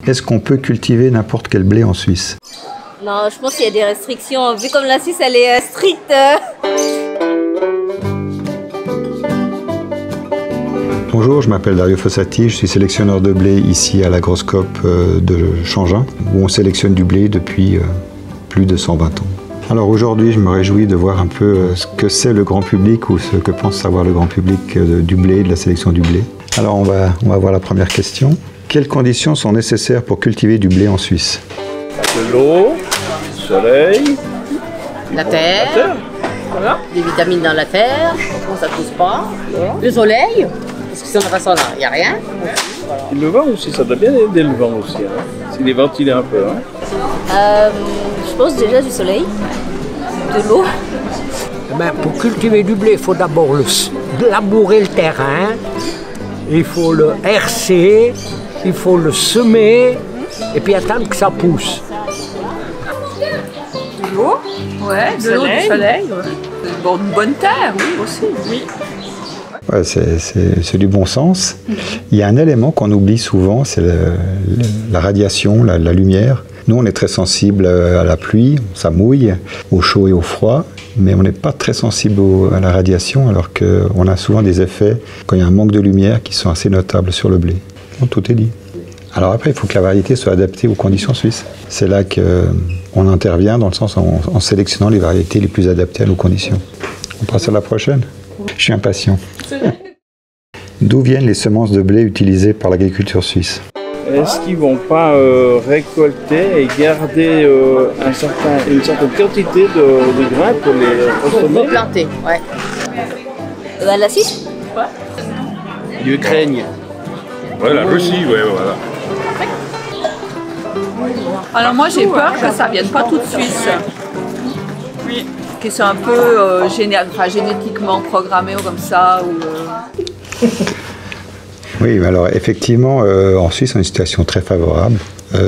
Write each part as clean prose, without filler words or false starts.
Est-ce qu'on peut cultiver n'importe quel blé en Suisse? Non, je pense qu'il y a des restrictions. Vu comme la Suisse, elle est stricte. Bonjour, je m'appelle Dario Fossati, je suis sélectionneur de blé ici à l'agroscope de Changin, où on sélectionne du blé depuis plus de 120 ans. Alors aujourd'hui, je me réjouis de voir un peu ce que c'est le grand public ou ce que pense savoir le grand public du blé, de la sélection du blé. Alors on va voir la première question. Quelles conditions sont nécessaires pour cultiver du blé en Suisse? De l'eau, du soleil, la terre, voilà. Des vitamines dans la terre, bon, ça ne pousse pas, voilà. Le soleil, parce que si on n'a pas ça là, il n'y a rien. Voilà. Et le vent aussi, ça doit bien aider le vent aussi, hein. C'est les ventilés un peu. Hein. Je pense déjà du soleil, de l'eau. Pour cultiver du blé, il faut d'abord labourer le terrain, il faut le hercer, il faut le semer et puis attendre que ça pousse. De l'eau, ouais, de l'eau, du soleil, ouais. Une bonne terre, oui, aussi, oui. Ouais, c'est du bon sens. Il y a un élément qu'on oublie souvent, c'est la radiation, la lumière. Nous, on est très sensible à la pluie, ça mouille, au chaud et au froid, mais on n'est pas très sensible à la radiation, alors qu'on a souvent des effets, quand il y a un manque de lumière, qui sont assez notables sur le blé. Bon, tout est dit. Alors après, il faut que la variété soit adaptée aux conditions suisses. C'est là qu'on intervient, dans le sens en sélectionnant les variétés les plus adaptées à nos conditions. On passe à la prochaine. Je suis impatient. D'où viennent les semences de blé utilisées par l'agriculture suisse? Est-ce qu'ils ne vont pas récolter et garder une certaine quantité de grains pour les consommer? Pour planter, ouais. La Suisse? L'Ukraine. Ouais, la Russie, ouais, voilà. Alors moi j'ai peur que ça ne vienne pas tout de Suisse. Oui. Que c'est un peu génétiquement programmé ou comme ça. Oui, alors effectivement, en Suisse, on a une situation très favorable,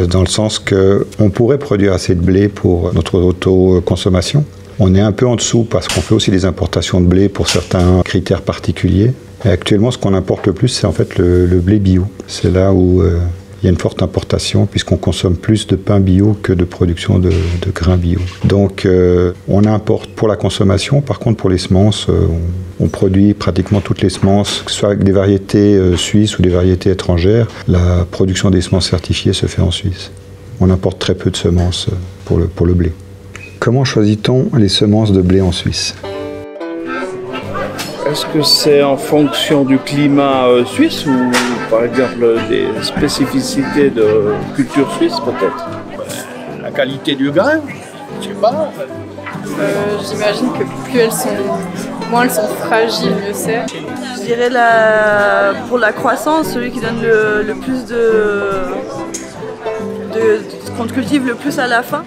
dans le sens qu'on pourrait produire assez de blé pour notre autoconsommation. On est un peu en dessous parce qu'on fait aussi des importations de blé pour certains critères particuliers. Et actuellement, ce qu'on importe le plus, c'est en fait le blé bio. C'est là où il y a une forte importation, puisqu'on consomme plus de pain bio que de production de grains bio. Donc on importe pour la consommation. Par contre, pour les semences, on produit pratiquement toutes les semences, que ce soit avec des variétés suisses ou des variétés étrangères. La production des semences certifiées se fait en Suisse. On importe très peu de semences pour le blé. Comment choisit-on les semences de blé en Suisse? Est-ce que c'est en fonction du climat suisse ou par exemple des spécificités de culture suisse peut-être? La qualité du grain, je sais pas. J'imagine que moins elles sont fragiles, mieux c'est. Je dirais pour la croissance, celui qui donne le plus qu'on cultive le plus à la fin.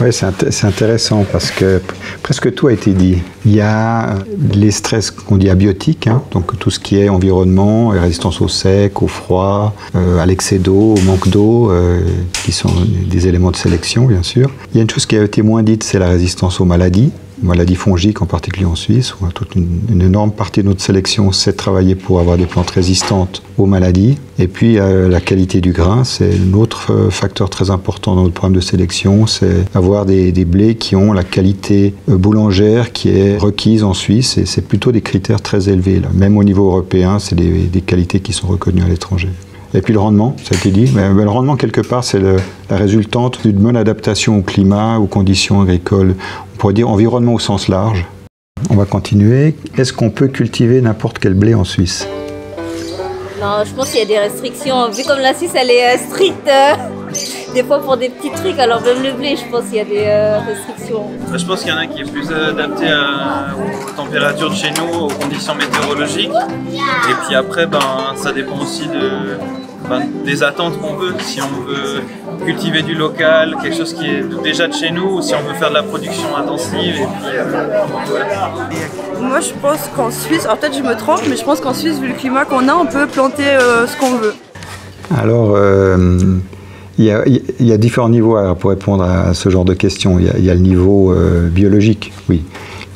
Oui, c'est intéressant parce que presque tout a été dit. Il y a les stress qu'on dit abiotiques, hein, donc tout ce qui est environnement, résistance au sec, au froid, à l'excès d'eau, au manque d'eau, qui sont des éléments de sélection, bien sûr. Il y a une chose qui a été moins dite, c'est la résistance aux maladies fongiques en particulier en Suisse, où toute une énorme partie de notre sélection c'est de travailler pour avoir des plantes résistantes aux maladies. Et puis la qualité du grain, c'est un autre facteur très important dans notre programme de sélection, c'est avoir des blés qui ont la qualité boulangère qui est requise en Suisse, et c'est plutôt des critères très élevés, là. Même au niveau européen, c'est des qualités qui sont reconnues à l'étranger. Et puis le rendement, ça a été dit, mais le rendement quelque part c'est la résultante d'une bonne adaptation au climat, aux conditions agricoles, on pourrait dire environnement au sens large. On va continuer. Est-ce qu'on peut cultiver n'importe quel blé en Suisse? Non, je pense qu'il y a des restrictions. Vu comme la Suisse elle est stricte, des fois pour des petits trucs, alors même le blé, je pense qu'il y a des restrictions. Je pense qu'il y en a qui est plus adapté aux températures de chez nous, aux conditions météorologiques. Et puis après, ça dépend aussi des attentes qu'on veut. Si on veut cultiver du local, quelque chose qui est déjà de chez nous, ou si on veut faire de la production intensive. Et puis, voilà. Moi je pense qu'en Suisse, alors peut-être je me trompe, mais je pense qu'en Suisse, vu le climat qu'on a, on peut planter ce qu'on veut. Alors, il y a différents niveaux pour répondre à ce genre de questions. Il y a le niveau biologique, oui.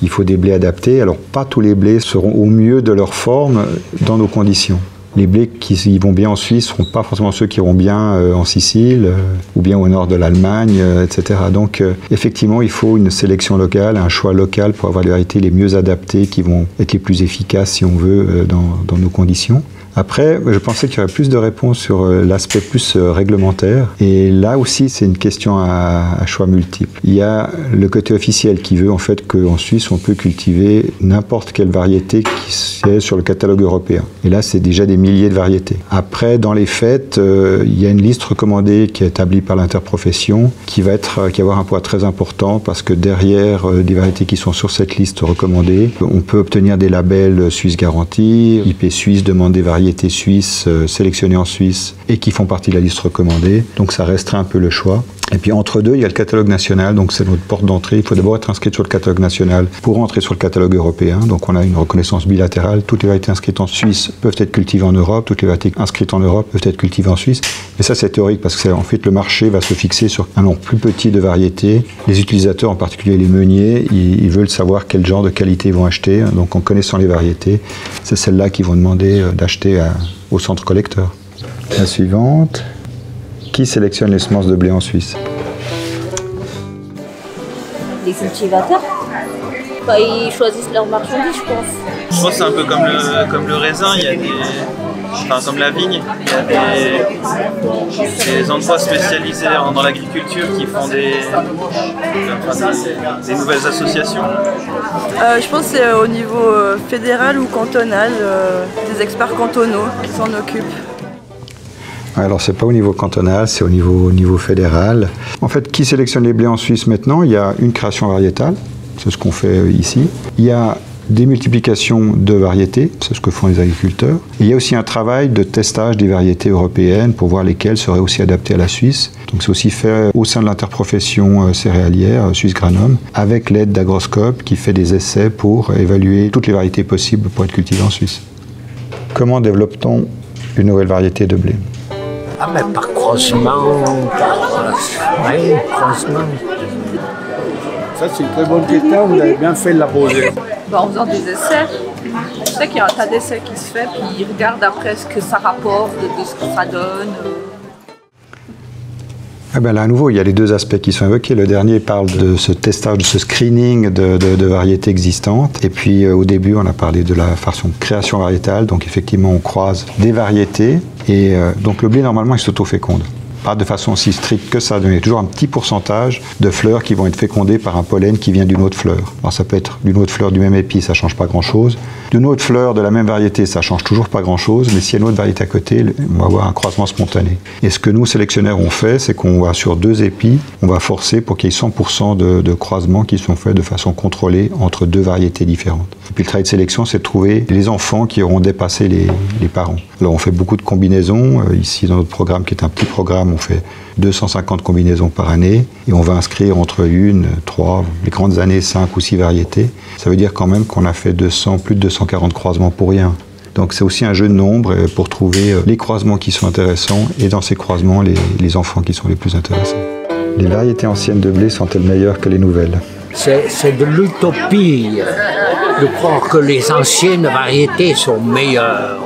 Il faut des blés adaptés. Alors, pas tous les blés seront au mieux de leur forme dans nos conditions. Les blés qui vont bien en Suisse ne seront pas forcément ceux qui iront bien en Sicile ou bien au nord de l'Allemagne, etc. Donc effectivement, il faut une sélection locale, un choix local pour avoir les variétés les mieux adaptées qui vont être les plus efficaces, si on veut, dans nos conditions. Après, je pensais qu'il y aurait plus de réponses sur l'aspect plus réglementaire. Et là aussi, c'est une question à choix multiples. Il y a le côté officiel qui veut en fait qu'en Suisse, on peut cultiver n'importe quelle variété qui est sur le catalogue européen. Et là, c'est déjà des milliers de variétés. Après, dans les faits, il y a une liste recommandée qui est établie par l'interprofession qui va avoir un poids très important parce que derrière des variétés qui sont sur cette liste recommandée, on peut obtenir des labels Suisse Garantie, IP Suisse demande des variétés suisses sélectionnées en Suisse et qui font partie de la liste recommandée. Donc ça restreint un peu le choix. Et puis entre deux, il y a le catalogue national, donc c'est notre porte d'entrée. Il faut d'abord être inscrit sur le catalogue national pour entrer sur le catalogue européen. Donc on a une reconnaissance bilatérale. Toutes les variétés inscrites en Suisse peuvent être cultivées en Europe, toutes les variétés inscrites en Europe peuvent être cultivées en Suisse. Mais ça c'est théorique parce que en fait le marché va se fixer sur un nombre plus petit de variétés. Les utilisateurs, en particulier les meuniers, ils veulent savoir quel genre de qualité ils vont acheter. Donc en connaissant les variétés, c'est celles-là qu'ils vont demander d'acheter au centre collecteur. La suivante. Qui sélectionne les semences de blé en Suisse? Les cultivateurs. Ils choisissent leurs marchandises, je pense. Je pense que c'est un peu comme le raisin, il y a comme la vigne, il y a des endroits spécialisés dans l'agriculture qui font des nouvelles associations. Je pense que c'est au niveau fédéral ou cantonal, des experts cantonaux qui s'en occupent. Alors c'est pas au niveau cantonal, c'est au niveau fédéral. En fait, qui sélectionne les blés en Suisse maintenant? Il y a une création variétale, c'est ce qu'on fait ici. Il y a des multiplications de variétés, c'est ce que font les agriculteurs. Et il y a aussi un travail de testage des variétés européennes pour voir lesquelles seraient aussi adaptées à la Suisse. Donc c'est aussi fait au sein de l'interprofession céréalière Suisse Granum, avec l'aide d'Agroscope qui fait des essais pour évaluer toutes les variétés possibles pour être cultivées en Suisse. Comment développe-t-on une nouvelle variété de blé? Ah mais par croisement, croisement. Ça c'est une très bonne question, vous avez bien fait de la poser. En faisant des essais, je sais qu'il y a un tas d'essais qui se fait, puis ils regardent après ce que ça rapporte, de ce que ça donne. Ah ben là, à nouveau, il y a les deux aspects qui sont évoqués. Le dernier parle de ce testage, de ce screening de variétés existantes. Et puis au début, on a parlé de la façon création variétale. Donc effectivement, on croise des variétés. Et donc le blé, normalement, il s'auto-féconde. Pas de façon aussi stricte que ça. Il y a toujours un petit pourcentage de fleurs qui vont être fécondées par un pollen qui vient d'une autre fleur. Alors ça peut être d'une autre fleur du même épi, ça ne change pas grand-chose. D'une autre fleur de la même variété, ça ne change toujours pas grand-chose. Mais s'il y a une autre variété à côté, on va avoir un croisement spontané. Et ce que nous, sélectionneurs, on fait, c'est qu'on va sur 2 épis, on va forcer pour qu'il y ait 100% de croisements qui sont faits de façon contrôlée entre 2 variétés différentes. Et puis le travail de sélection, c'est de trouver les enfants qui auront dépassé les parents. Alors on fait beaucoup de combinaisons. Ici, dans notre programme, qui est un petit programme, on fait 250 combinaisons par année et on va inscrire entre 1, 3, les grandes années, 5 ou 6 variétés. Ça veut dire quand même qu'on a fait plus de 240 croisements pour rien. Donc c'est aussi un jeu de nombres pour trouver les croisements qui sont intéressants et dans ces croisements, les enfants qui sont les plus intéressants. Les variétés anciennes de blé sont-elles meilleures que les nouvelles? C'est de l'utopie de croire que les anciennes variétés sont meilleures.